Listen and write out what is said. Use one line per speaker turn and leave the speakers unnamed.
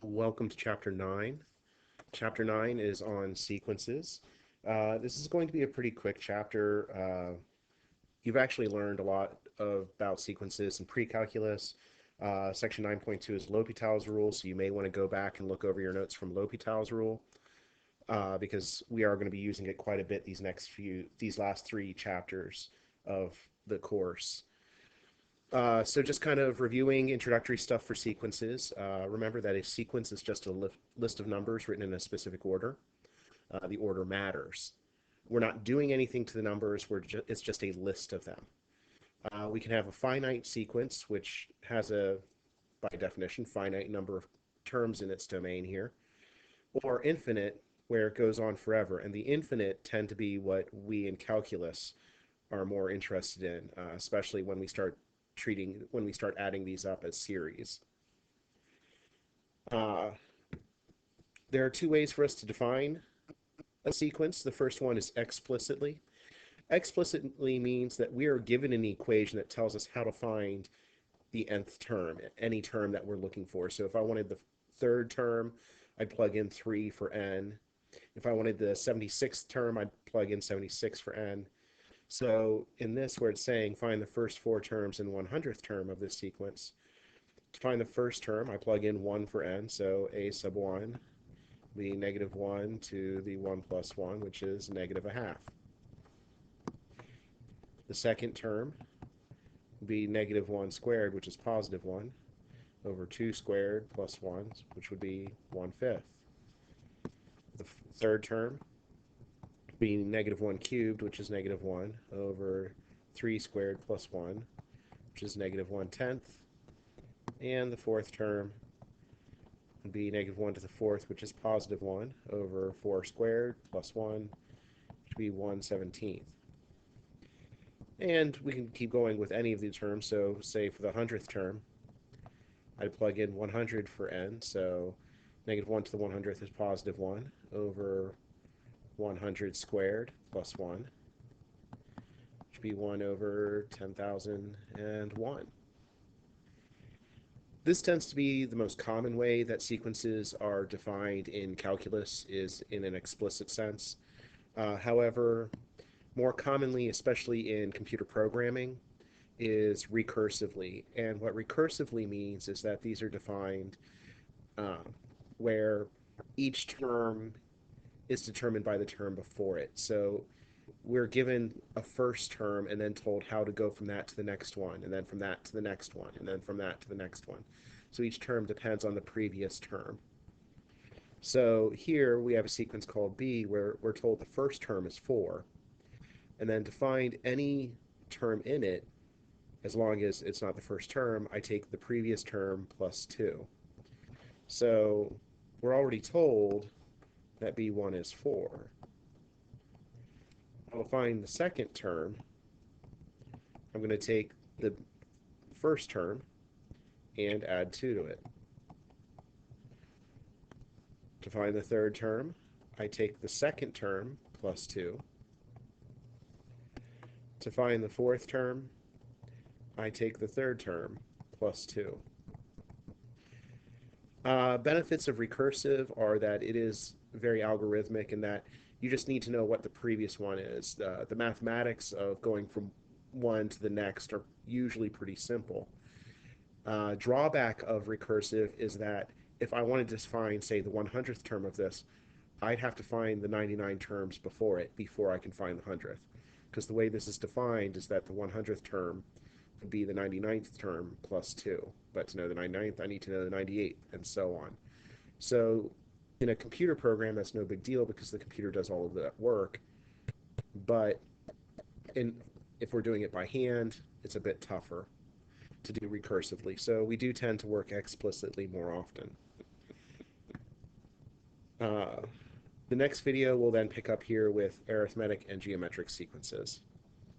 Welcome to Chapter 9. Chapter 9 is on sequences. This is going to be a pretty quick chapter. You've actually learned a lot about sequences in pre-calculus. Section 9.2 is L'Hopital's rule, so you may want to go back and look over your notes from L'Hopital's rule because we are going to be using it quite a bit these last three chapters of the course. So just kind of reviewing introductory stuff for sequences. Remember that a sequence is just a list of numbers written in a specific order. The order matters. We're not doing anything to the numbers, it's just a list of them. We can have a finite sequence, which has by definition, finite number of terms in its domain here, or infinite, where it goes on forever. And the infinite tend to be what we in calculus are more interested in, especially when we start adding these up as series. There are two ways for us to define a sequence. The first one is explicitly. Explicitly means that we are given an equation that tells us how to find the nth term, any term that we're looking for. So if I wanted the third term, I'd plug in 3 for n. If I wanted the 76th term, I'd plug in 76 for n. So in this, where it's saying find the first 4 terms in 100th term of this sequence, to find the first term, I plug in 1 for n, so a sub 1 be negative 1 to the 1 plus 1, which is negative a half. The second term would be negative 1 squared, which is positive 1, over 2 squared plus 1, which would be 1/5. The third term being negative 1 cubed, which is negative 1, over 3 squared plus 1, which is negative 1/10. And the fourth term would be negative 1 to the fourth, which is positive 1, over 4 squared plus 1, which would be 1/17. And we can keep going with any of these terms. So say for the 100th term, I'd plug in 100 for n, so negative 1 to the 100th is positive 1, over 100 squared plus 1, which would be 1 over 10,001. This tends to be the most common way that sequences are defined in calculus, is in an explicit sense. However, more commonly, especially in computer programming, is recursively. And what recursively means is that these are defined where each term is determined by the term before it. So we're given a first term and then told how to go from that to the next one, and then from that to the next one, and then from that to the next one. So each term depends on the previous term. So here we have a sequence called B where we're told the first term is 4, and then to find any term in it, as long as it's not the first term, I take the previous term plus 2. So we're already told that B1 is 4. I'll find the second term. I'm going to take the first term and add 2 to it. To find the third term, I take the second term plus 2. To find the fourth term, I take the third term plus 2. Benefits of recursive are that it is very algorithmic in that you just need to know what the previous one is. The mathematics of going from one to the next are usually pretty simple. Drawback of recursive is that if I wanted to find, say, the 100th term of this, I'd have to find the 99 terms before it before I can find the 100th. Because the way this is defined is that the 100th term would be the 99th term plus 2. But to know the 99th, I need to know the 98th, and so on. So in a computer program, that's no big deal because the computer does all of that work. But if we're doing it by hand, it's a bit tougher to do recursively. So we do tend to work explicitly more often. The next video will then pick up here with arithmetic and geometric sequences.